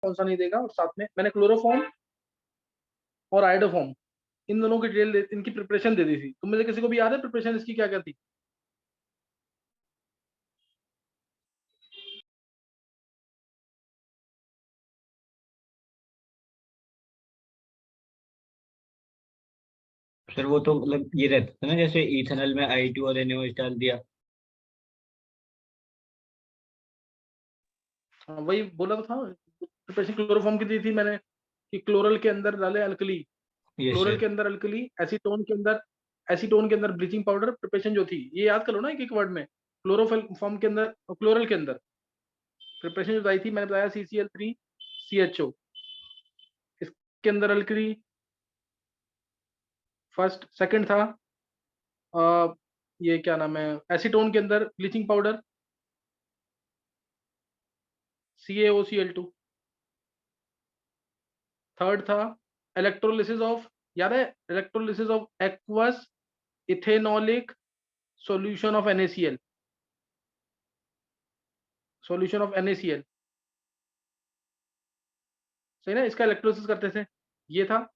कौन सा नहीं देगा, और साथ में मैंने क्लोरोफॉर्म और आयोडोफॉर्म इन दोनों की डिटेल इनकी प्रिपरेशन दे दी थी। तुम में से किसी को भी याद है प्रिपरेशन इसकी क्या क्या थी? सर वो तो मतलब ये रहता था ना, जैसे इथेनॉल में I2 और NaOH डाल दिया। हाँ, वही बोला तो था, प्रिपरेशन क्लोरोफॉर्म की दी थी मैंने कि क्लोरल के अंदर डाले अल्कली, यस क्लोरल सर। के अंदर अल्कली, एसीटोन के अंदर ब्लीचिंग पाउडर, प्रिपरेशन जो थी ये याद कर लो ना एक एक वर्ड में। क्लोरोफिल फॉर्म के अंदर और क्लोरल के अंदर प्रिपरेशन जो बताई थी मैंने, बताया CCl3CHO, इसके अंदर अल्कली फर्स्ट, सेकंड था ये क्या नाम है, एसीटोन के अंदर ब्लीचिंग पाउडर CaOCl2, थर्ड था इलेक्ट्रोलिसिस ऑफ, याद है, electrolysis of aqueous ethanolic solution of NaCl, solution of NaCl, सही ना, इसका इलेक्ट्रोलिसिस करते थे, ये था।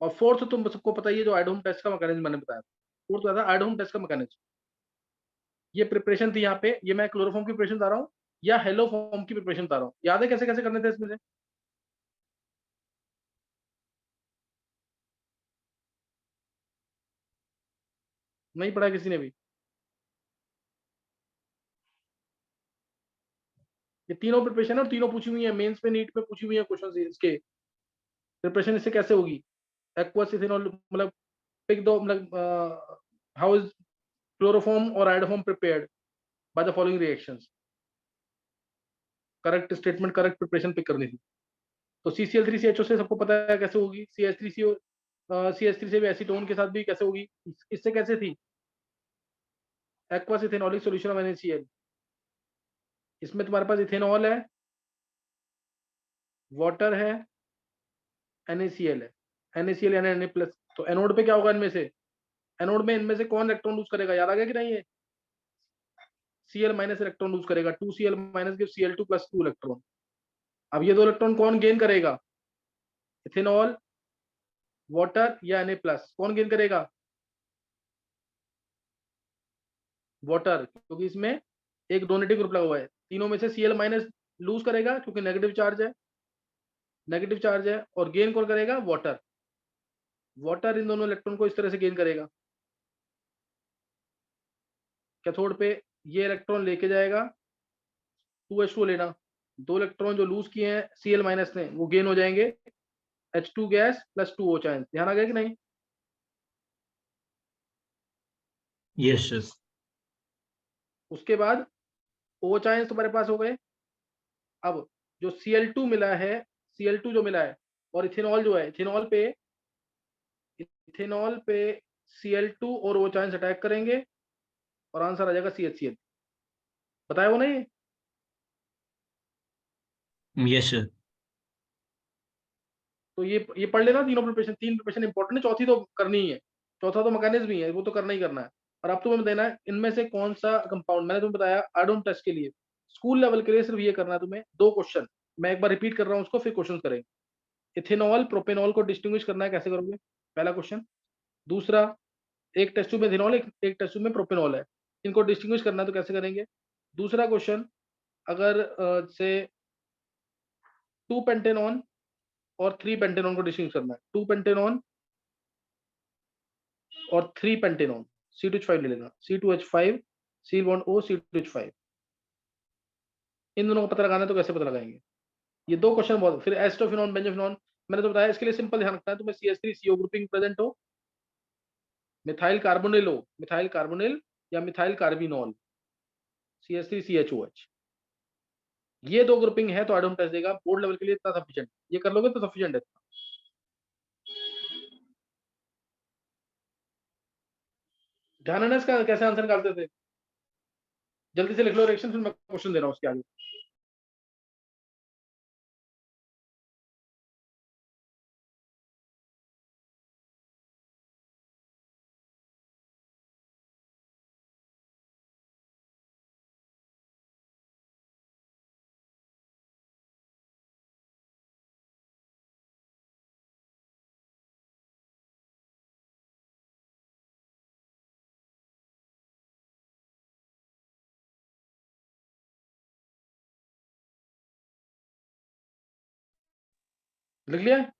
और फोर्थ तुम सबको पता ही है, जो आइडोम टेस्ट का मैकेनिज्म मैंने बताया, फोर्थ था आइडोम टेस्ट का मैकेनिज्म। ये प्रिपरेशन थी यहाँ पे, ये मैं क्लोरोफॉर्म की प्रिपरेशन बता रहा हूँ या हेलो फॉर्म की प्रिपरेशन बता रहा हूँ, याद है कैसे कैसे करने थे इसमें से? नहीं पढ़ा किसी ने भी? ये तीनों प्रिपरेशन है और तीनों पूछी हुई है मेंस पे, नीट पे पूछी हुई है क्वेश्चन इसके। प्रिपरेशन इससे कैसे होगी, एक्वस इथेनॉल मतलब पिक दो, मतलब हाउ इज क्लोरोफॉर्म और iodoform prepared by the following reactions, correct statement, correct preparation pick करनी थी। तो CCl3CHO से सबको पता है कैसे होगी, CH3 से भी एसीटोन के साथ भी कैसे होगी, इससे कैसे थी, aqueous ethanolic solution of NaCl, इसमें तुम्हारे पास इथेनॉल है, वाटर है, NaCl है, NaCl यानी Na प्लस। तो एनोड पे क्या होगा इनमें से, एनोड में इनमें से कौन इलेक्ट्रॉन लूज करेगा, याद आ गया कि नहीं? ये Cl माइनस इलेक्ट्रॉन लूज करेगा, 2Cl minus give Cl2 plus 2 electron. अब ये दो इलेक्ट्रॉन कौन गेन करेगा, इथेनॉल, वाटर या Na प्लस, कौन गेन करेगा? वाटर, क्योंकि इसमें एक डोनेटिव ग्रुप लगा हुआ है। तीनों में से Cl माइनस लूज करेगा क्योंकि नेगेटिव चार्ज है, नेगेटिव चार्ज है, और गेन कौन करेगा, वाटर। वाटर इन दोनों इलेक्ट्रॉन को इस तरह से गेन करेगा, कैथोड पे ये इलेक्ट्रॉन लेके जाएगा, 2H2 लेना, दो इलेक्ट्रॉन जो लूज किए हैं Cl माइनस ने वो गेन हो जाएंगे, H2 गैस प्लस 2O चाइंस, ध्यान आ गया कि नहीं? Yes sir. उसके बाद O चाइंस तुम्हारे पास हो गए। अब जो Cl2 मिला है, Cl2 जो मिला है, और इथेनॉल जो है, इथेनॉल पे Cl2 और O चाइंस अटैक करेंगे और आंसर आ जाएगा CHCl। बताया वो नहीं? Yes sir. तो ये पढ़ लेना, तीनों प्रिपरेशन, तीन प्रिपरेशन इंपॉर्टेंट है, चौथी तो करनी ही है, चौथा तो मैकेनिज्म ही है, वो तो करना ही करना है। और अब तुम्हें बताना है इनमें से कौन सा कंपाउंड, मैंने तुम्हें बताया आडोम टेस्ट के लिए, स्कूल लेवल के लिए सिर्फ ये करना है तुम्हें, दो क्वेश्चन, मैं एक बार रिपीट कर रहा हूँ उसको, फिर क्वेश्चन करेंगे। इथेनॉल प्रोपेनॉल को डिस्टिंग्विश करना है, कैसे करोगे, पहला क्वेश्चन। दूसरा, एक टेस्ट ट्यूब में इथेनॉल, एक टेस्ट ट्यूब में प्रोपेनॉल है, इनको डिस्टिंग्विश करना है तो कैसे करेंगे। दूसरा क्वेश्चन, अगर से 2 पेंटेनॉन और 3 पेंटेनॉन को डिस्टिंग्विश करना है, 2 पेंटेनॉन और 3 पेंटेनॉन, C2H5 ले लेना, C2H5, सी बॉन्ड O, C2H5, इन दोनों को पता लगाना है तो कैसे पता लगाएंगे। ये दो क्वेश्चन बहुत। फिर एस्टोफिनॉन बेंजोफिनॉन, मैंने तो बताया, इसके लिए सिंपल ध्यान रखना है तुम्हें, CH3CO ग्रुपिंग प्रेजेंट हो, मिथाइल कार्बोनिल हो, मिथाइल कार्बोनिल या मिथाइल कार्बिनॉल, CH3CHOH, ये दो ग्रुपिंग है तो आइडोम टेस्ट देगा बोर्ड लेवल के लिए, इतना सफिशिएंट, ये कर लोगे तो सफिशिएंट है। ध्यान है ना इसका, कैसे आंसर निकालते थे? जल्दी से लिख लो रिएक्शन, फिर मैं क्वेश्चन दे रहा हूँ उसके आगे। लिख लिया है?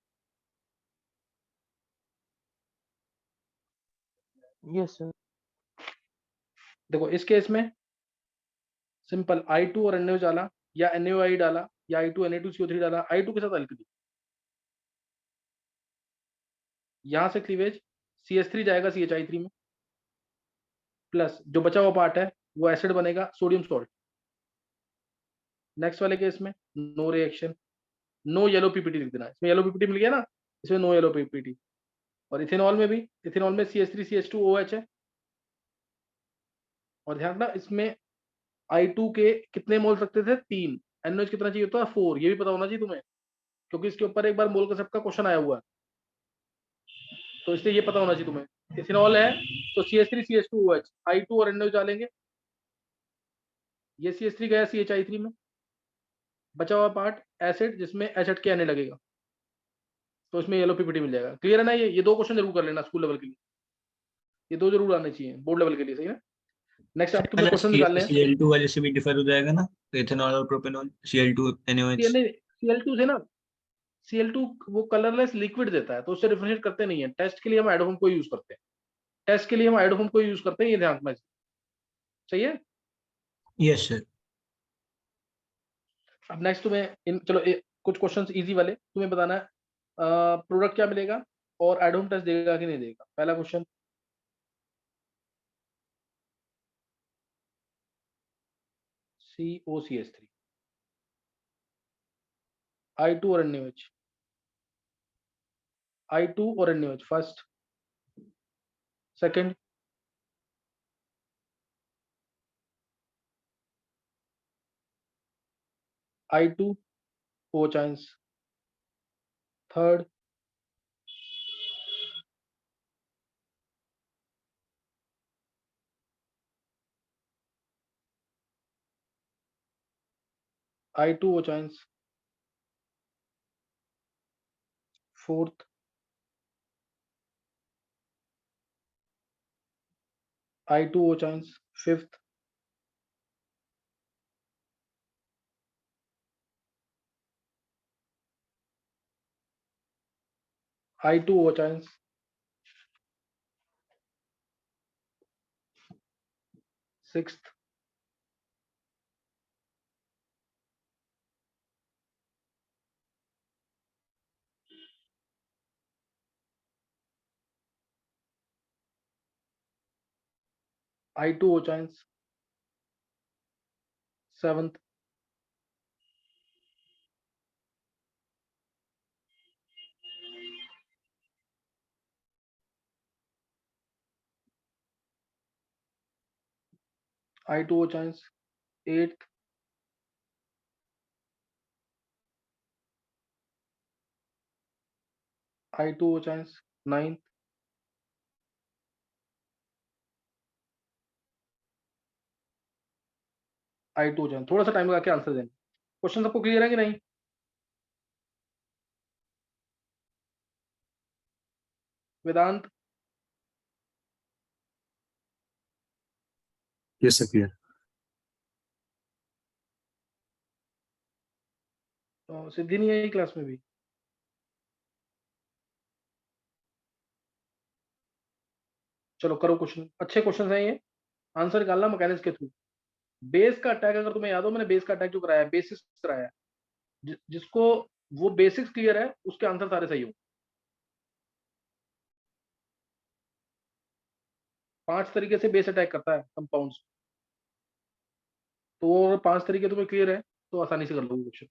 Yes sir. देखो इस केस में सिंपल I2 और NaOH डाला, या NaOI डाला, या I2 Na2CO3 डाला, I2 के साथ अल्कली, यहां से क्लीवेज CH3 जाएगा CHI3 में, प्लस जो बचा हुआ पार्ट है वो एसिड बनेगा, सोडियम सॉल्ट। नेक्स्ट वाले केस में no reaction, no yellow PPT लिख देना, इसमें येलो पीपीटी मिल गया ना, इसमें नो येलो पीपीटी। और इथेनॉल में भी, इथेनॉल में CH3CH2OH है, और ध्यान रखना इसमें I2 के कितने मोल सकते थे, 3, NaOH कितना चाहिए होता है, 4, ये भी पता होना चाहिए तुम्हें, क्योंकि इसके ऊपर एक बार मोल का सबका क्वेश्चन आया हुआ है, तो इसलिए ये पता होना चाहिए तुम्हें। इथेनॉल है तो CH3CH2OH, I2 और NaOH डालेंगे, ये CH3 गया CHI3 में, बचा हुआ पार्ट एसिड जिसमें एच के आने लगेगा, तो इसमें येलो पीपीटी मिल जाएगा। क्लियर है ना? ये 2 क्वेश्चन जरूर कर लेना स्कूल लेवल के लिए, ये 2 जरूर आने चाहिए बोर्ड लेवल के लिए, सही है। नेक्स्ट अब तुम्हें क्वेश्चन निकालने हैं। Cl2 वाले से भी डिफर हो जाएगा ना, इथेनॉल और प्रोपेनॉल, Cl2 NaOH। Cl2 से ना, Cl2 वो कलरलेस लिक्विड देता है, तो उससे डिफरेंशिएट करते नहीं है। टेस्ट के लिए हम आइडोफोम को यूज करते हैं, टेस्ट के लिए हम आइडोफोम को यूज करते हैं, ये ध्यान रखना। सही है। Yes sir. अब नेक्स्ट तुम्हें चलो कुछ क्वेश्चंस इजी वाले तुम्हें बताना है, प्रोडक्ट क्या मिलेगा और आइडोफोम टेस्ट देगा कि नहीं देगा। पहला क्वेश्चन, COCH3, I2 और NaOH, I2 और NaOH first, second I2 O chance, third I2 O chance, fourth I2 O chance, fifth I2 O chance, sixth I2 O chance, seventh I2 O chance, eighth I2 O chance, ninth I2 O chance. थोड़ा सा time लगा के answer देना। Question सबको clear है कि नहीं? वेदांत, yes sir clear. सिद्धि नहीं आई क्लास में भी? चलो करो क्वेश्चन, अच्छे क्वेश्चन हैं ये, आंसर निकालना मैकेनिक्स के थ्रू। बेस का अटैक अगर तुम्हें याद हो, मैंने बेस का अटैक जो कराया है, बेसिक्स कराया है, जिसको वो बेसिक्स क्लियर है उसके आंसर सारे सही हो। 5 तरीके से बेस अटैक करता है कंपाउंड्स, तो वो 5 तरीके तुम्हें क्लियर है तो आसानी से कर लोगे क्वेश्चन।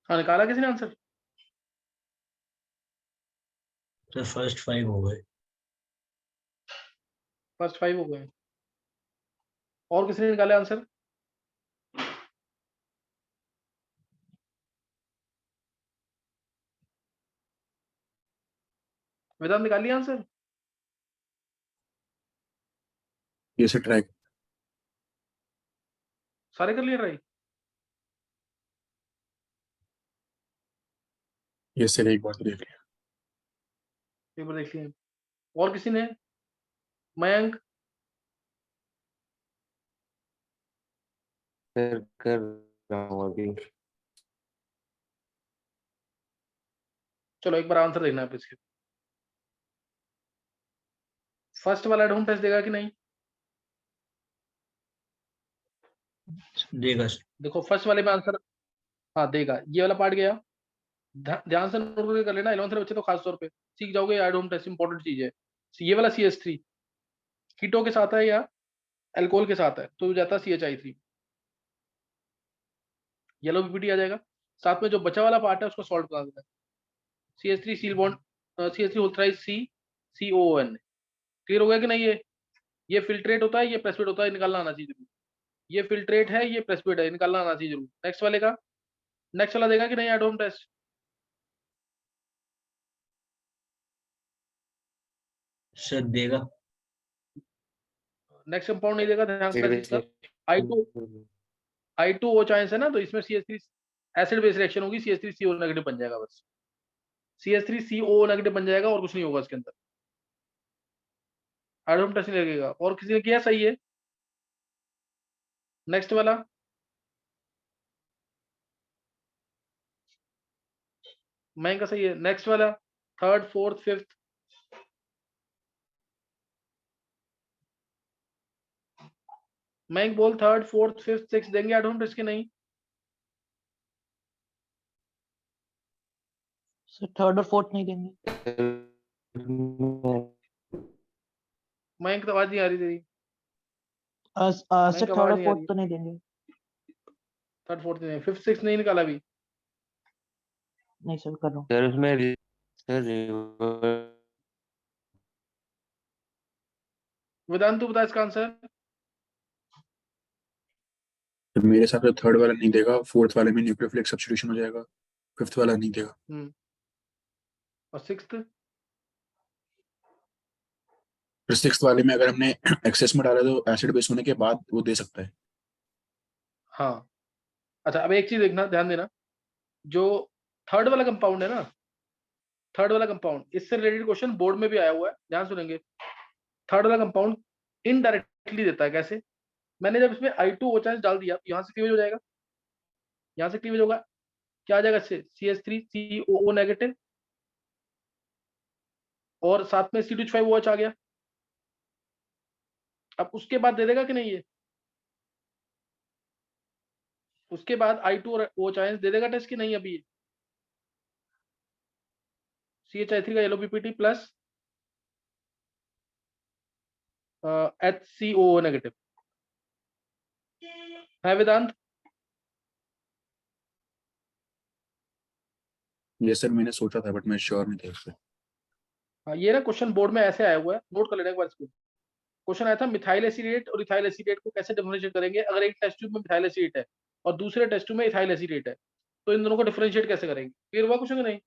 हाँ निकाला किसी ने आंसर? तो फर्स्ट 5 हो गए। फर्स्ट 5 हो गए। और किसी ने निकाले आंसर? वेदांत निकाल लिया आंसर? ये से ट्राई। सारे कर लिए ट्राई? ये से एक बार तो देख लिया। पेपर देख लिए। और किसी ने? मयंक? कर रहा हूँ अभी। चलो एक बार आंसर देखना है इसके। फर्स्ट वाला एट होम टेस्ट देगा कि नहीं? देगा। देखो फर्स्ट वाले में आंसर हाँ देगा। ये वाला पार्ट गया। ध्यान से नोट करके कर लेना, 11th के बच्चे तो खास तौर पे सीख जाओगे। एट होम टेस्ट इंपॉर्टेंट चीज है। ये वाला CS3 कीटो के साथ है या अल्कोहल के साथ है तो जाता CHI3। येलो PPT आ जाएगा। साथ में जो बचा वाला पार्ट है उसको सॉल्व करा देना। CH3 seal bond CH3 होल्थराइज COON। Clear हो गया कि नहीं? ये फिल्ट्रेट होता है, ये प्रेसिपिटेट होता है, निकालना आना चाहिए जरूर। ये फिल्ट्रेट है, ये प्रेसिपिटेट है, निकालना आना चाहिए जरूर। नेक्स्ट वाले का नेक्स्ट वाला देगा कि नहीं एट होम टेस्ट? सर देगा। नेक्स्ट कंपाउंड नहीं देगा, ध्यान से मैसेज कर। I2O चांस है ना, तो इसमें CH3 एसिड बेस रिएक्शन होगी, CH3CO नेगेटिव बन जाएगा बस। CH3CO नेगेटिव बन जाएगा और कुछ नहीं होगा इसके अंदर। एट होम टेस्ट नहीं लगेगा। और किसी ने किया? सही है। नेक्स्ट वाला मैं का सही है। नेक्स्ट वाला थर्ड फोर्थ फिफ्थ मैं बोल थर्ड फोर्थ फिफ्थ सिक्स देंगे एट होम टेस्ट के नहीं? सर थर्ड और फोर्थ नहीं देंगे। मैं तो आवाज नहीं आ रही तेरी। सर आवाज थर्ड और नहीं आ फोर्थ रही। तो नहीं देंगे। थर्ड फोर्थ नहीं, फिफ्थ सिक्स नहीं निकाला अभी? नहीं सर कर रहा हूँ। सर उसमें वेदांत तू बता इसका आंसर। तो मेरे हिसाब से थर्ड वाला नहीं देगा, फोर्थ वाले में न्यूक्लियोफिलिक सब्स्टिट्यूशन हो जाएगा, फिफ्थ वाला नहीं देगा। और सिक्स्थ? फिर सिक्स्थ वाले में अगर हमने एक्सेस में डाला तो एसिड बेस होने के बाद वो दे सकता है। हाँ अच्छा, अब एक चीज देखना, ध्यान देना। जो थर्ड वाला कंपाउंड है ना, थर्ड वाला कंपाउंड, इससे रिलेटेड क्वेश्चन बोर्ड में भी आया हुआ है, ध्यान सुनेंगे। थर्ड वाला कंपाउंड इनडायरेक्टली देता है। कैसे? मैंने जब इसमें I2O चांस डाल दिया, यहाँ से क्लीवेज हो जाएगा, यहाँ से क्लीवेज होगा। क्या आ जाएगा इससे? CH3COO नेगेटिव और साथ में C2H5OH आ गया। अब उसके बाद दे देगा कि नहीं? ये उसके बाद I2 और O चांस दे देगा टेस्ट की नहीं? अभी CHI3 का yellow PPT plus HCOO negative है वेदांत? ये सर मैंने सोचा था बट मैं श्योर नहीं था इससे। हाँ ये ना क्वेश्चन बोर्ड में ऐसे आया हुआ है, नोट कर लेना एक बार इसको। क्वेश्चन आया था मिथाइल एसिडेट और इथाइल एसिडेट को कैसे डिफरेंशिएट करेंगे अगर एक टेस्ट ट्यूब में मिथाइल एसिडेट है और दूसरे टेस्ट ट्यूब में इथाइल एसिडेट है, तो इन दोनों को डिफरेंशिएट कैसे करेंगे? क्लियर हुआ क्वेश्चन नहीं?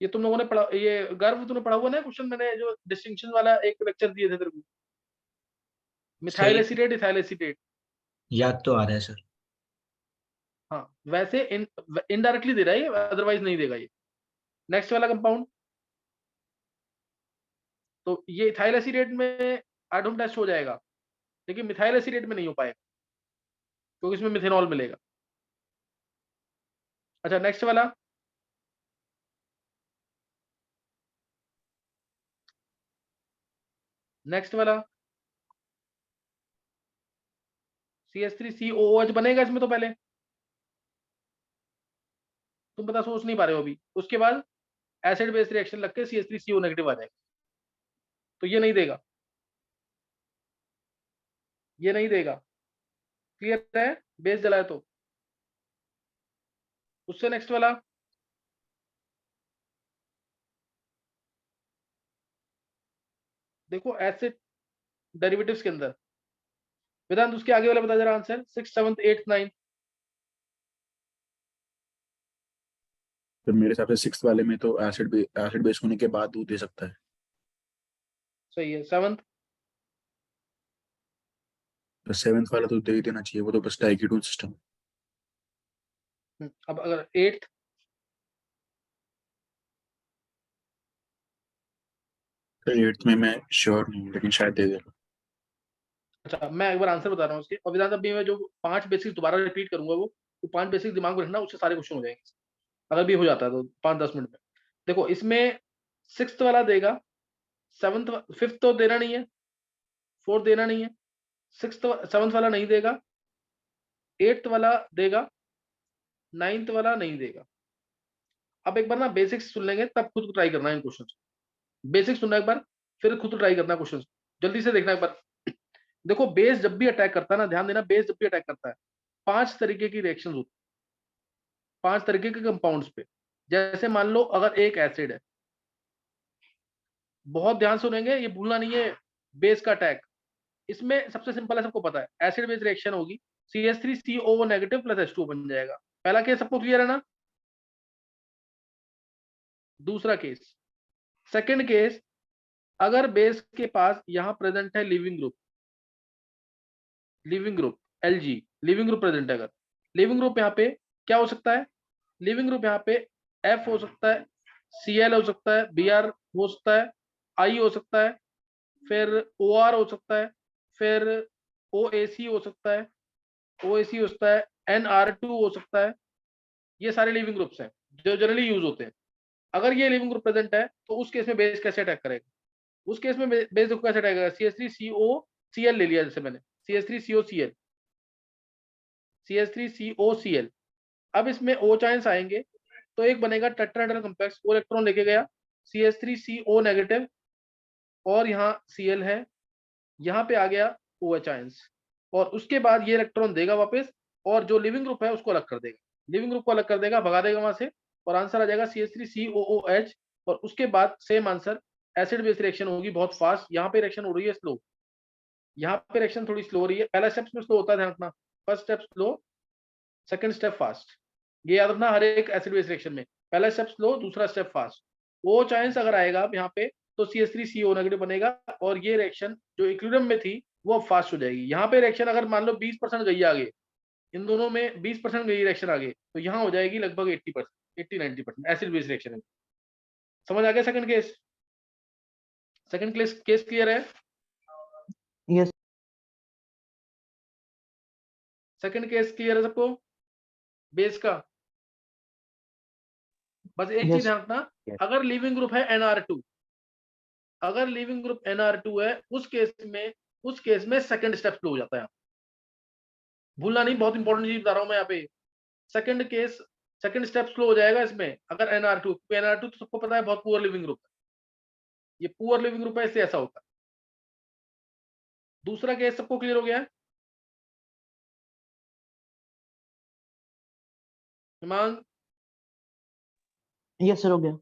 ये तुम लोगों ने पढ़ा, ये गर्व तुमने पढ़ा हुआ ना क्वेश्चन, मैंने जो डिस्टिंक्शन वाला एक लेक्चर दिए थे तेरे को, मिथाइल सही एसिडेट इथाइल एसिडेट। याद तो आ रहा है सर। हाँ वैसे इनडायरेक्टली दे रहा है ये, अदरवाइज नहीं देगा ये। नेक्स्ट वाला कंपाउंड, तो ये इथाइल एसिडेट में एटम टेस्ट हो जाएगा, लेकिन मिथाइल एसिडेट में नहीं हो पाएगा क्योंकि इसमें मिथेनॉल मिलेगा। अच्छा नेक्स्ट वाला, नेक्स्ट वाला CH3COOH बनेगा इसमें तो पहले, तुम पता सोच नहीं पा रहे हो अभी। उसके बाद एसिड बेस रिएक्शन लग के CH3CO नेगेटिव आ जाएगा, तो ये नहीं देगा, ये नहीं देगा। क्लियर है, बेस जलाए तो। उससे नेक्स्ट वाला, देखो एसिड डेरिवेटिव्स के अंदर, वेदांत उसके आगे वाला बता जरा answer, 6th 7th 8th 9th। तो मेरे हिसाब से 6th वाले में तो एसिड बेस होने के बाद दूध दे सकता है। सही है। 7th, तो 7th वाला तो दे ही देना चाहिए, वो तो बस डाइक्यूटोन सिस्टम। अब अगर 8th, तो 8th में मैं श्योर नहीं हूँ, लेकिन शायद दे देगा। अच्छा मैं एक बार आंसर बता रहा हूँ उसके, और वेदांत अभी मैं जो 5 बेसिक्स दोबारा रिपीट करूंगा, वो 5 बेसिक्स दिमाग में रखना, उससे सारे क्वेश्चन हो जाएंगे अगर भी हो जाता है तो 5-10 मिनट में। देखो इसमें 6th वाला देगा, 7th 5th तो देना नहीं है, 4th देना नहीं है, 6th 7th वाला नहीं देगा, 8th वाला देगा, 9th वाला नहीं देगा। अब एक बार ना बेसिक्स सुन लेंगे, तब खुद ट्राई करना है इन क्वेश्चन। बेसिक्स सुनना एक बार, फिर खुद ट्राई करना क्वेश्चन, जल्दी से देखना एक बार। देखो बेस जब भी अटैक करता है ना, ध्यान देना, बेस जब भी अटैक करता है 5 तरीके की रिएक्शन होती है, 5 तरीके के कंपाउंड्स पे। जैसे मान लो अगर एक एसिड है, बहुत ध्यान सुनेंगे, ये भूलना नहीं है, बेस का अटैक। इसमें सबसे सिंपल है, सबको पता है, एसिड बेस रिएक्शन होगी, CH3COO नेगेटिव प्लस H2 बन जाएगा। पहला केस सबको क्लियर है ना? दूसरा केस, सेकंड केस, अगर बेस के पास यहां प्रेजेंट है leaving group, Lg, leaving group present है, अगर लिविंग ग्रुप यहाँ पे क्या हो सकता है, लिविंग ग्रुप यहाँ पे F हो सकता है, Cl हो सकता है, Br हो सकता है, I हो सकता है, फिर OR हो सकता है, फिर OAC हो सकता है, OAC हो सकता है, NR2 हो सकता है। ये सारे लिविंग ग्रुप्स हैं जो जनरली यूज होते हैं। अगर ये लिविंग ग्रुप प्रेजेंट है तो उस केस में बेस कैसे अटैक करेगा? उस केस में बेस देखो कैसे अटैक करेगा, CH3COCl ले लिया जैसे मैंने, CH3COCl, CH3COCl। अब इसमें O चाइंस आएंगे तो एक बनेगा टेट्राहेड्रल कॉम्प्लेक्स, वो इलेक्ट्रॉन लेके गया, CH3CO नेगेटिव, और यहाँ Cl है, यहाँ पे आ गया OH आयंस, और उसके बाद ये इलेक्ट्रॉन देगा वापस, और जो लिविंग ग्रुप है उसको अलग कर देगा, लिविंग ग्रुप को अलग कर देगा, भगा देगा वहां से, और आंसर आ जाएगा CH3COOH। और उसके बाद same answer, acid base reaction होगी बहुत फास्ट, यहाँ पे रिएक्शन हो रही है स्लो, यहाँ पे रिएक्शन थोड़ी स्लो हो रही है, पहला स्टेप में स्लो होता है, ध्यान रखना, first step slow, second step fast, ये याद रखना हर एक एसिड बेस रिएक्शन में, पहला स्टेप स्लो, दूसरा स्टेप फास्ट। वो चांस अगर आएगा यहाँ पे तो CH3CO नेगेटिव बनेगा, और ये रिएक्शन जो इक्विलिब्रियम में थी वो अब फास्ट हो जाएगी। यहाँ पे रिएक्शन अगर मान लो 20% गई आगे, इन दोनों में 20% गई रिएक्शन आगे, तो यहाँ हो जाएगी लगभग 80%, 80-90% एसिड बेस रिएक्शन। समझ आ गया? Second case, second case clear है? यस सेकंड केस क्लियर है सबको बेस का? बस एक चीज यस ध्यान रखना, Yes. अगर लिविंग ग्रुप है NR2, अगर लिविंग ग्रुप NR2 है, उस केस में सेकंड स्टेप स्लो हो जाता है, भूलना नहीं, बहुत इंपॉर्टेंट चीज बता रहा हूं मैं यहाँ पे। Second case, second step slow हो जाएगा इसमें अगर NR2 तो सबको पता है बहुत पुअर लिविंग ग्रुप है, ये पुअर लिविंग ग्रुप है, इससे ऐसा होता है। दूसरा केस सबको क्लियर हो गया है? हिमांग, यस सर हो गया।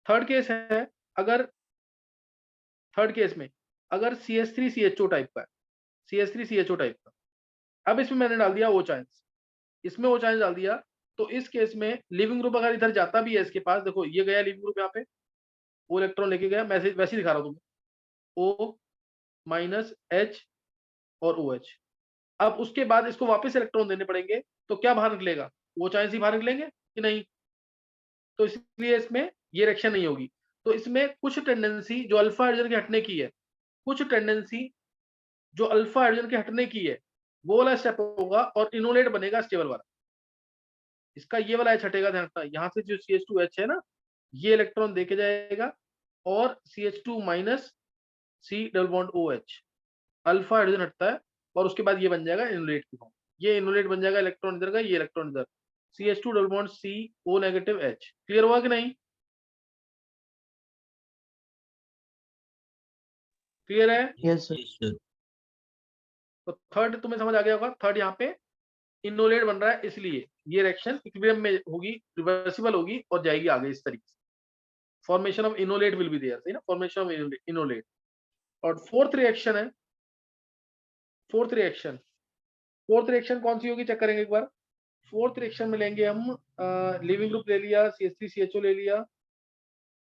थर्ड केस है, अगर थर्ड केस में अगर CH3CHO टाइप का है, CH3CHO टाइप का, अब इसमें मैंने डाल दिया O चांस, इसमें O चांस डाल दिया, तो इस केस में लिविंग ग्रुप अगर इधर जाता भी है इसके पास, देखो ये गया लिविंग ग्रुप यहाँ पे, वो इलेक्ट्रॉन लेके गया, मैसेज वैसे ही दिखा रहा हूँ तुम्हें, O माइनस H और OH। अब उसके बाद इसको वापस इलेक्ट्रॉन देने पड़ेंगे, तो क्या बाहर निकलेगा? वो चांस ही बाहर निकलेंगे कि नहीं? तो इसलिए इसमें ये रिएक्शन नहीं होगी। तो इसमें कुछ टेंडेंसी जो अल्फा हाइड्रोजन के हटने की है, कुछ टेंडेंसी जो अल्फा हाइड्रोजन के हटने की है, वो वाला स्टेप होगा और इनोलेट बनेगा स्टेबल वाला। इसका ये वाला H हटेगा, ध्यान रखना, यहाँ से जो CH2H है ना, ये इलेक्ट्रॉन देके जाएगा, और CH2 minus C double bond OH, alpha hydrogen हटता है, और उसके बाद ये बन जाएगा इनोलेट की फॉर्म, ये इनोलेट बन जाएगा, इलेक्ट्रॉन इधर का, ये इलेक्ट्रॉन इधर, CH2 double bond CO negative H। Clear हुआ कि नहीं? क्लियर है? Yes sir. Yes, sir. तो थर्ड तुम्हें समझ आ गया होगा, थर्ड यहाँ पे इनोलेट बन रहा है, इसलिए ये रिएक्शन इक्विलिब्रियम में होगी, रिवर्सिबल होगी और जाएगी आगे इस तरीके से। Formation of enolate will be there, सही ना, फॉर्मेशन ऑफ इनोलेट। और फोर्थ रिएक्शन है, फोर्थ रिएक्शन कौन सी होगी, चेक करेंगे एक बार। फोर्थ रिएक्शन में लेंगे हम लिविंग ग्रुप ले लिया, CH3CHO ले लिया,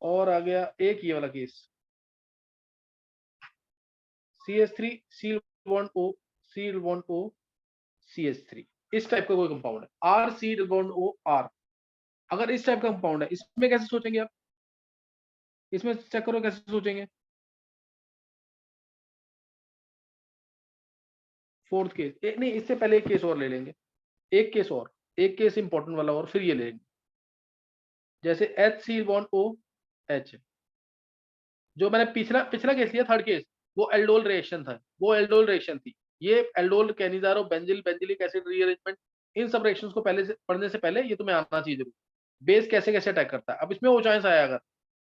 और आ गया एक ये वाला case, CH3 seal bond O, seal bond O, CH3, इस टाइप का कोई कंपाउंड है, R C double bond O R। अगर इस टाइप का कंपाउंड है, इसमें कैसे सोचेंगे आप, इसमें चेक करो कैसे सोचेंगे। फोर्थ केस नहीं, इससे पहले एक केस और ले लेंगे, एक केस और, एक केस इंपॉर्टेंट वाला और फिर ये ले लेंगे। जैसे HC बॉन्ड OH, जो मैंने पिछला केस लिया, थर्ड केस, वो एल्डोल रिएक्शन था, वो एल्डोल रिएक्शन थी। ये aldol Cannizzaro benzil benzilic acid rearrangement, इन सब रिएक्शंस को पहले से पढ़ने से पहले ये तुम्हें आना चाहिए जरूर, बेस कैसे कैसे अटैक करता है। अब इसमें O चांस आया, अगर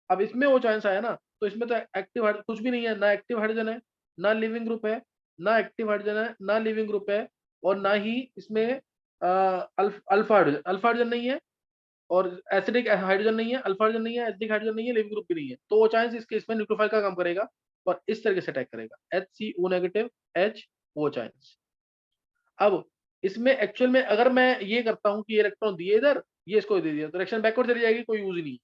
अब इसमें O चांस आया ना, तो इसमें तो एक्टिव कुछ भी नहीं है, ना एक्टिव हाइड्रोजन है, ना लिविंग ग्रुप है, ना एक्टिव हाइड्रोजन है, ना लिविंग ग्रुप है, और ना ही इसमें अल्फा हाइड्रोजन नहीं है, और एसिडिक हाइड्रोजन नहीं है, अल्फा हाइड्रोजन नहीं है, एसिडिक हाइड्रोजन नहीं है, लिविंग ग्रुप भी नहीं है। तो वो चांस इस केस में न्यूक्लियोफाइल का काम करेगा और इस तरीके से अटैक करेगा, HCO नेगेटिव HO चांस। अब इसमें एक्चुअल में अगर मैं ये करता हूं कि ये इलेक्ट्रॉन दिए इधर, ये इसको दे दिया, तो रिएक्शन बैकवर्ड चली जाएगी, कोई यूज ही नहीं।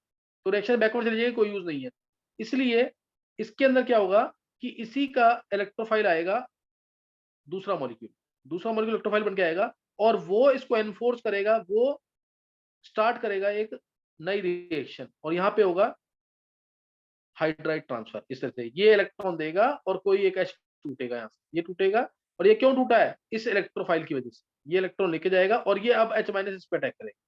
तो रिएक्शन बैकवर्ड चली जाएगी, कोई यूज नहीं है। इसलिए इसके अंदर क्या होगा कि इसी का इलेक्ट्रोफाइल आएगा, दूसरा मॉलिक्यूल इलेक्ट्रोफाइल बन के आएगा, और वो इसको एनफोर्स करेगा, वो स्टार्ट करेगा एक नई रिएक्शन, और यहाँ पे होगा हाइड्राइड ट्रांसफर। इस तरह से ये इलेक्ट्रॉन देगा और कोई एक H टूटेगा, यहाँ से ये टूटेगा, और ये क्यों टूटा है, इस इलेक्ट्रोफाइल की वजह से। ये इलेक्ट्रॉन लेके जाएगा और ये अब H- इस पे अटैक करेगा,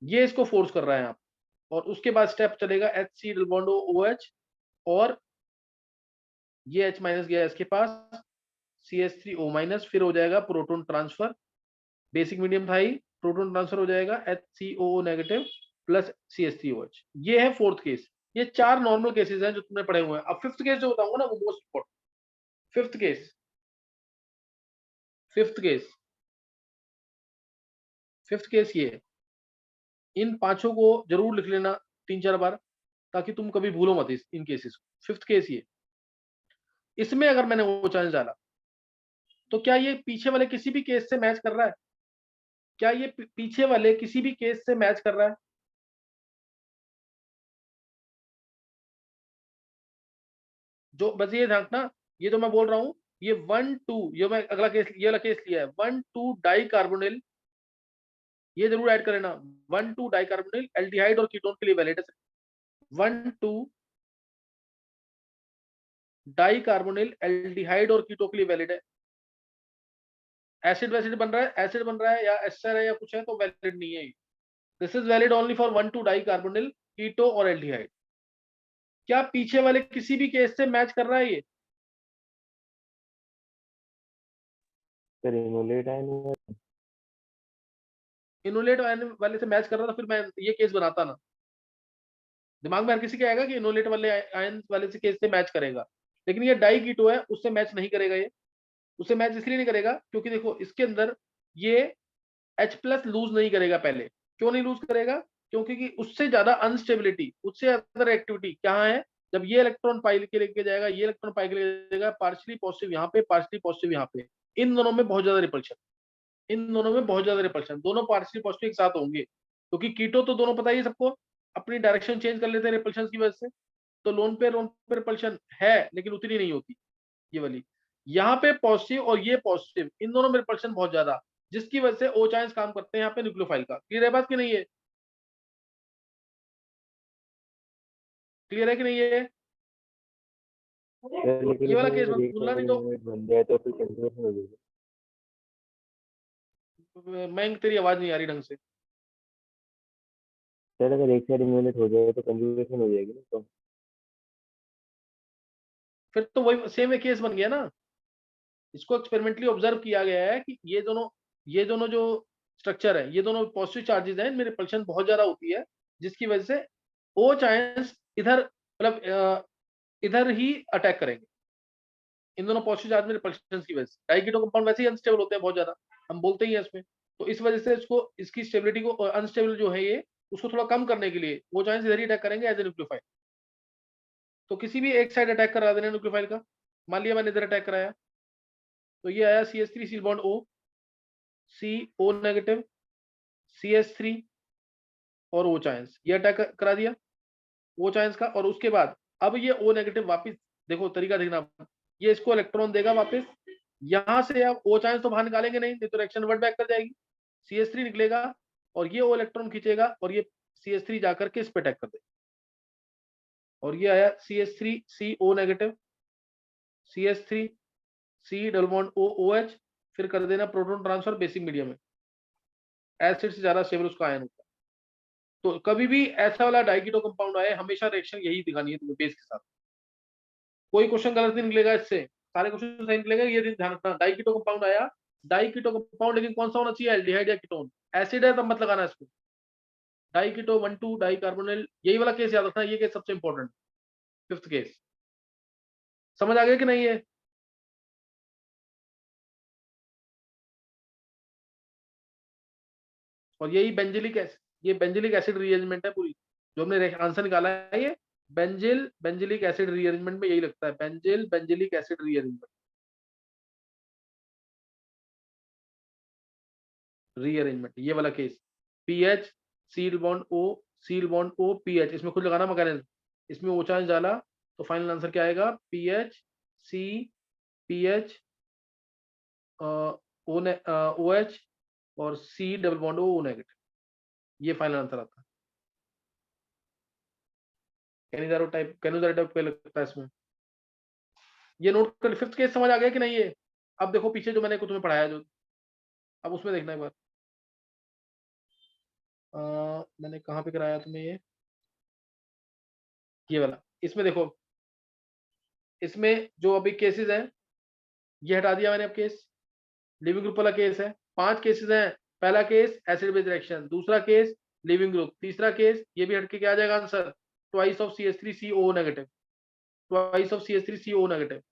ये इसको फोर्स कर रहा है यहाँ पे। और उसके बाद स्टेप चलेगा HC डबल बॉन्ड OH, और ये H- गया इसके पास, CH3O-, फिर हो जाएगा प्रोटॉन ट्रांसफर, बेसिक मीडियम था ही, प्रोटॉन ट्रांसफर हो जाएगा HCOO नेगेटिव प्लस CH3OH। ये है फोर्थ केस। ये चार नॉर्मल केसेस हैं जो तुमने पढ़े हुए हैं। अब फिफ्थ केस जो बताऊंगा ना, वो मोस्ट इंपॉर्टेंट। फिफ्थ केस ये है। इन पांचों को जरूर लिख लेना 3-4 बार, ताकि तुम कभी भूलो मत इन केसेस को। फिफ्थ केस ये, इसमें अगर मैंने वो चांस डाला, तो क्या ये पीछे वाले किसी भी केस से मैच कर रहा है, क्या ये पीछे वाले किसी भी केस से मैच कर रहा है? जो बस ये ध्यान, ये जो मैं बोल रहा हूं, ये 1,2, ये मैं अगला केस, ये वाला केस लिया है 1,2 डाई कार्बोनिल, ये जरूर ऐड कर लेना। 1,2 डाई कार्बोनिल एल्डिहाइड और कीटोन के लिए वैलिड है। 1,2 डाई कार्बोनिल एल्डिहाइड और कीटो के लिए वैलिड है। एसिड वैसिड बन रहा है, एसिड बन रहा है या एस्टर है या कुछ है, तो वैलिड नहीं है। This is valid only for 1,2 di carbonyl, keto और एल्डिहाइड। क्या पीछे वाले किसी भी केस से मैच कर रहा है ये? सर इनोलेट आयन इनोलेट वाले से मैच कर रहा था, फिर मैं ये केस बनाता ना। दिमाग में हर किसी के आएगा कि इनोलेट वाले आयन वाले से केस से मैच करेगा, लेकिन ये डाई कीटो है, उससे मैच नहीं करेगा। ये उससे मैच इसलिए नहीं करेगा क्योंकि देखो इसके अंदर ये H+ लूज नहीं करेगा पहले। क्यों नहीं लूज करेगा? क्योंकि कि उससे ज्यादा अनस्टेबिलिटी, उससे ज्यादा एक्टिविटी कहाँ है, जब ये इलेक्ट्रॉन पाई के लेके जाएगा, ये इलेक्ट्रॉन पाई के लेके जाएगा, पार्शियली पॉजिटिव यहाँ पे, पार्शियली पॉजिटिव यहाँ पे, इन दोनों में बहुत ज्यादा रिपल्शन, दोनों पार्शियली पॉजिटिव एक साथ होंगे, क्योंकि कीटो तो दोनों पता ही सबको अपनी डायरेक्शन चेंज कर लेते हैं रिपल्शन की वजह से। तो लोन पे रिपल्शन है, लेकिन उतनी नहीं होती ये वाली। यहाँ पे पॉजिटिव और ये पॉजिटिव, इन दोनों में रिपल्शन बहुत ज्यादा, जिसकी वजह से O चांस काम करते हैं यहाँ पे न्यूक्लियोफाइल का। क्लियर है बात कि नहीं है? क्लियर है कि नहीं है? सर, लेकिन ये वाला केस इसमें मत एक भूलना, नहीं साइड तो इनोलेट बन जाए तो फिर कंटिन्यूएशन हो जाएगी। मैं तेरी आवाज नहीं आ रही ढंग से। सर अगर एक साइड इनोलेट हो जाए तो कंटिन्यूएशन हो जाएगी ना, तो फिर तो वही सेम एक केस बन गया ना। इसको एक्सपेरिमेंटली ऑब्जर्व किया गया है कि ये दोनों जो स्ट्रक्चर है, ये दोनों पॉजिटिव चार्जेस हैं, इनमें रिपल्शन बहुत ज्यादा होती है, जिसकी वजह से O चांस इधर, मतलब इधर ही अटैक करेंगे, इन दोनों पॉजिटिव चार्ज में रिपल्शन की वजह से। डाइकीटो कंपाउंड वैसे ही अनस्टेबल होते हैं बहुत ज्यादा, हम बोलते ही हैं इसमें, तो इस वजह से इसको, इसकी स्टेबिलिटी को, अनस्टेबल जो है ये, उसको थोड़ा कम करने के लिए वो चांस इधर ही अटैक करेंगे एज ए न्यूक्लियोफाइल। तो किसी भी एक साइड अटैक करा देना न्यूक्लियोफाइल का। मान लिया मैंने इधर अटैक कराया, तो ये आया CH3 seal bond O, CO negative, CS3 और O चांस, ये अटैक करा दिया O चांस का। और उसके बाद अब ये O नेगेटिव वापस, देखो तरीका देखना, ये इसको इलेक्ट्रॉन देगा वापस, यहां से अब O चांस तो बाहर निकालेंगे नहीं तो रिएक्शन रिवर्ट बैक कर जाएगी, CS3 निकलेगा और ये O इलेक्ट्रॉन खींचेगा और ये CS3 जाकर के इस पे अटैक कर देगा। और ये आया CH3 CO negative, CH3 C double bond O OH, फिर कर देना प्रोटॉन ट्रांसफर बेसिक मीडियम में, एसिड से ज्यादा स्टेबल उसका आयन होता है। तो कभी भी ऐसा वाला डाइकीटो कंपाउंड आए, हमेशा रिएक्शन यही दिखानी है तुम्हें बेस के साथ, कोई क्वेश्चन गलत नहीं निकलेगा इससे, सारे क्वेश्चन सही निकलेगा। ये ध्यान रखना, डाइकीटो कंपाउंड आया, डाइकीटो कंपाउंड लेकिन कौन सा होना चाहिए, एल्डिहाइड या कीटोन। एसिड है तब मत लगाना इसको, डाइकीटो 1,2 डाइकार्बोनिल, यही वाला केस याद रखना, ये केस सबसे इंपॉर्टेंट, फिफ्थ केस। समझ आ गया कि नहीं है? और यही बेंजिलिक एसिड, ये बेंजिलिक एसिड रीअरेंजमेंट है पूरी, जो हमने आंसर निकाला है, ये बेंजिलिक एसिड रीअरेंजमेंट में यही लगता है, बेंजिलिक एसिड रीअरेंजमेंट, ये वाला case. PH seal bond O PH, इसमें खुद लगाना मैकेनिज्म, इसमें O चार्ज डाला तो फाइनल आंसर क्या आएगा, पीएच सी पीएच OH और C double bond O negative, ये फाइनल आंसर आता है। कैनिजारो टाइप पे लगता है इसमें, ये नोट कर। फिफ्थ केस समझ आ गया कि नहीं है? अब देखो पीछे जो मैंने तुम्हें पढ़ाया जो, अब उसमें देखना एक बार, मैंने कहाँ पे कराया तुम्हें ये वाला, इसमें देखो, इसमें जो अभी केसेस हैं ये हटा दिया मैंने, अब केस लिविंग ग्रुप वाला केस है, 5 केसेस हैं। पहला केस एसिड बेस रिएक्शन, दूसरा केस लिविंग ग्रुप, तीसरा केस ये भी हटके क्या आ जाएगा answer, twice of CH3CO negative, twice of CH3CO negative,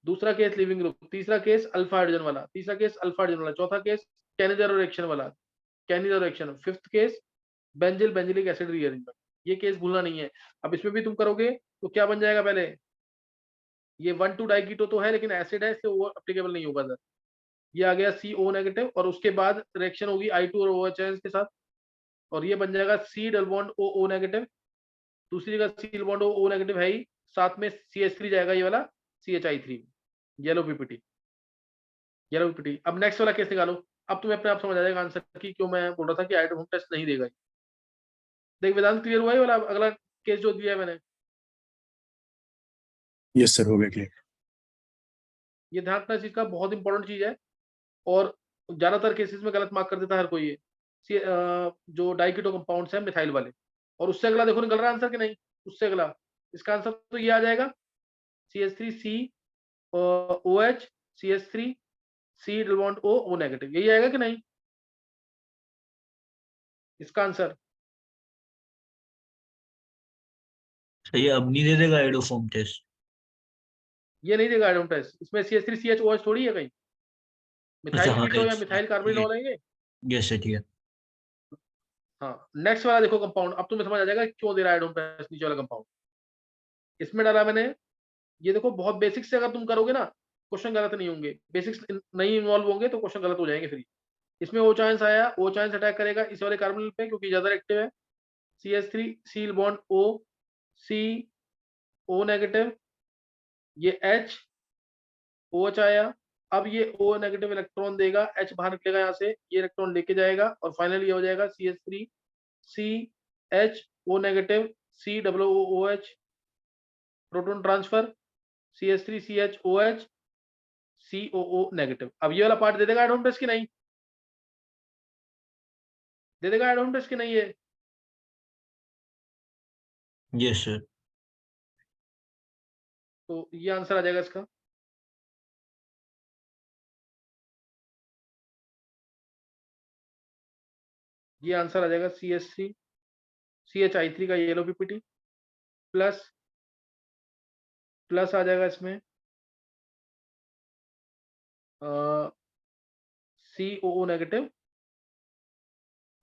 दूसरा केस लिविंग ग्रुप, तीसरा केस अल्फा हाइड्रोजन वाला, तीसरा केस अल्फा हाइड्रोजन वाला, चौथा केस कैनिजारो रिएक्शन वाला, Cannizzaro reaction, fifth case benzylic acid rearrangement. ये केस भूलना नहीं है। अब इसमें भी तुम करोगे तो क्या बन जाएगा, पहले ये 1,2 डाइकीटो तो है लेकिन एसिड है, इससे वो एप्लीकेबल नहीं होगा सर, ये आ गया CO नेगेटिव और उसके बाद रिएक्शन होगी I2 और OH के साथ और ये बन जाएगा C double bond O negative, दूसरी जगह C double bond O negative है ही, साथ में CH3 जाएगा ये वाला CHI3, येलो पीपीटी। अब नेक्स्ट वाला केस निकालो, अब तुम्हें अपने आप समझ आ जाएगा आंसर की क्यों मैं बोल रहा था कि आइटम होम टेस्ट नहीं देगा। देख वेदांत, क्लियर हुआ है वाला अगला केस जो दिया है मैंने? यस सर, हो गया क्लियर। ये ध्यान रखना चीज का, बहुत इंपॉर्टेंट चीज है और ज्यादातर केसेस में गलत मार्क कर देता है हर कोई। ये जो डाइकीटो कंपाउंड्स हैं मिथाइल वाले, और उससे अगला देखो निकल रहा है आंसर कि नहीं, उससे अगला इसका आंसर तो ये आ जाएगा CH3C OH CH3C double bond O negative, यही आएगा कि नहीं इसका आंसर? सही, अब नहीं दे देगा आइडोफॉर्म टेस्ट? ये नहीं देगा आइडोम टेस्ट, इसमें CH3CH OH थोड़ी है कहीं, अच्छा मिथाइल हाँ, कीटो या मिथाइल कार्बोनिल है ये। यस है, ठीक है। हाँ, नेक्स्ट वाला देखो कंपाउंड, अब तुम्हें समझ आ जाएगा क्यों दे रहा है आइडोम टेस्ट नीचे वाला कंपाउंड। इसमें डाला मैंने, ये देखो बहुत बेसिक से अगर तुम करोगे ना क्वेश्चन गलत नहीं होंगे, बेसिक्स नहीं इन्वॉल्व होंगे तो क्वेश्चन गलत हो जाएंगे फिर। इसमें O चांस आया, O चांस अटैक करेगा इस वाले कार्बोनिल पे क्योंकि ज्यादा एक्टिव है, CH3 seal bond O C O negative, ये H OH आया, अब ये O नेगेटिव इलेक्ट्रॉन देगा, H बाहर निकलेगा यहाँ से, ये इलेक्ट्रॉन लेके जाएगा और फाइनली ये हो जाएगा CH3 C H O negative C double OH, proton transfer CH3 CH OH COO negative. अब ये वाला पार्ट दे देगा एडवांटेज की नहीं, दे देगा एडवांटेज की नहीं है? Yes sir. तो ये आंसर आ जाएगा इसका। ये आंसर आ जाएगा CH3 CHI3 का येलो पीपीटी प्लस आ जाएगा इसमें COO नेगेटिव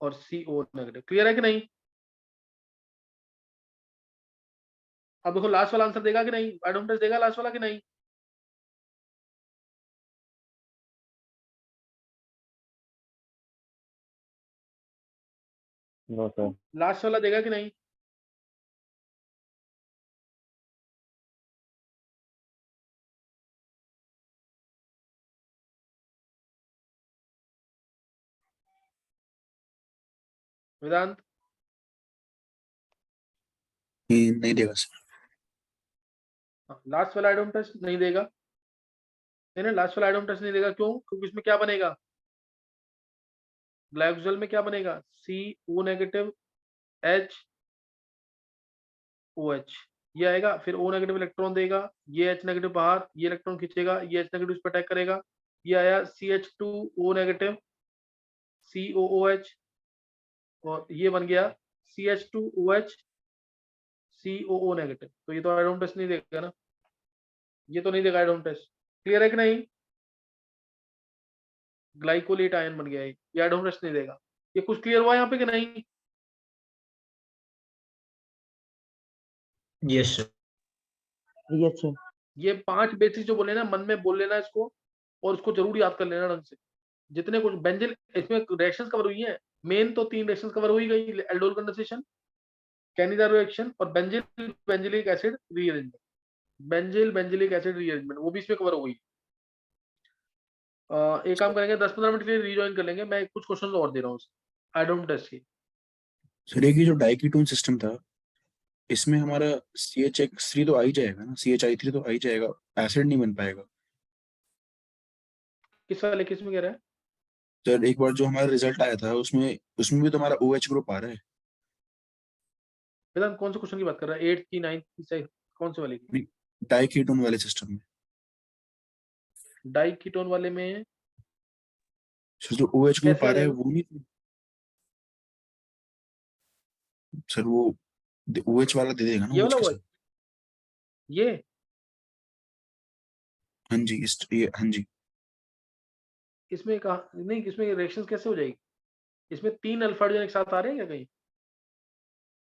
और CO नेगेटिव। क्लियर है कि नहीं? अब देखो लास्ट वाला आंसर देगा कि नहीं, एडोप्टेस देगा लास्ट वाला कि नहीं? No sir. लास्ट वाला देगा कि नहीं? वेदांत नहीं देगा सर। लास्ट वाला एडम टेस्ट नहीं देगा। नहीं, लास्ट वाला एडम टेस्ट नहीं देगा, क्यों? क्योंकि इसमें क्या बनेगा, ग्लाइकोजल में क्या बनेगा, CO नेगेटिव HOH, ये आएगा, फिर O नेगेटिव इलेक्ट्रॉन देगा, ये H नेगेटिव बाहर, ये इलेक्ट्रॉन खींचेगा, ये H नेगेटिव इस पर अटैक करेगा, ये आया CH2O नेगेटिव COOH, और ये बन गया CH2OH COO नेगेटिव। तो ये तो एडम टेस्ट नहीं देगा ना, ये तो नहीं देगा एडम टेस्ट। क्लियर है कि नहीं? ग्लाइकोलेट आयन बन गया ये एडम टेस्ट नहीं देगा। ये कुछ क्लियर हुआ यहाँ पे कि नहीं? Yes sir. Yes, sir. ये 5 बेसिस जो बोले ना, मन में बोल लेना इसको, और उसको जरूर याद कर लेना ढंग से। जितने कुछ बेंजिल इसमें रिएक्शंस कवर हुई हैं, मेन तो 3 रिएक्शंस कवर हो ही गई, एल्डोल कंडेंसेशन, कैनिडारो रिएक्शन और benzyl benzilic acid rearrangement. Benzyl benzilic acid rearrangement वो भी इसमें कवर हो गई। एक काम करेंगे, 10-15 मिनट के लिए रीजॉइन कर लेंगे, मैं कुछ क्वेश्चन और दे रहा हूँ एडम टेस्ट के। सर ये जो डाइकीटोन सिस्टम था, इसमें हमारा CH3 तो आ ही जाएगा ना, CHI3 तो आ ही जाएगा, एसिड नहीं बन पाएगा। किस वाले किस में कह रहा है? सर एक बार जो हमारा रिजल्ट आया था उसमें भी तो हमारा OH ग्रुप आ रहा है। वेदांत कौन से क्वेश्चन की बात कर रहा है, 8th की 9th की सही, कौन से वाले की? डाइकीटोन वाले सिस्टम में डाइकीटोन वाले में सर जो OH ग्रुप कैसे आ आ रहा है जाएगा? वो नहीं सर, वो OH वाला दे देगा ना ये OH वाला के हुआ, साथ। ये हाँ जी, ये हाँ जी। इसमें कहा नहीं, इसमें रिएक्शंस कैसे हो जाएगी? इसमें 3 अल्फा हाइड्रोजन एक साथ आ रहे हैं क्या कहीं?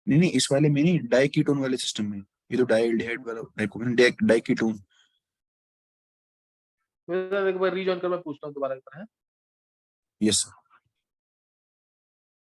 नहीं इस वाले में नहीं, डाइकीटोन वाले सिस्टम में। ये तो डाइल्डिहाइड वाला डाइकीटोन। वेदांत एक बार रीजॉइन कर, मैं पूछता हूँ दोबारा एक बार, है? Yes sir.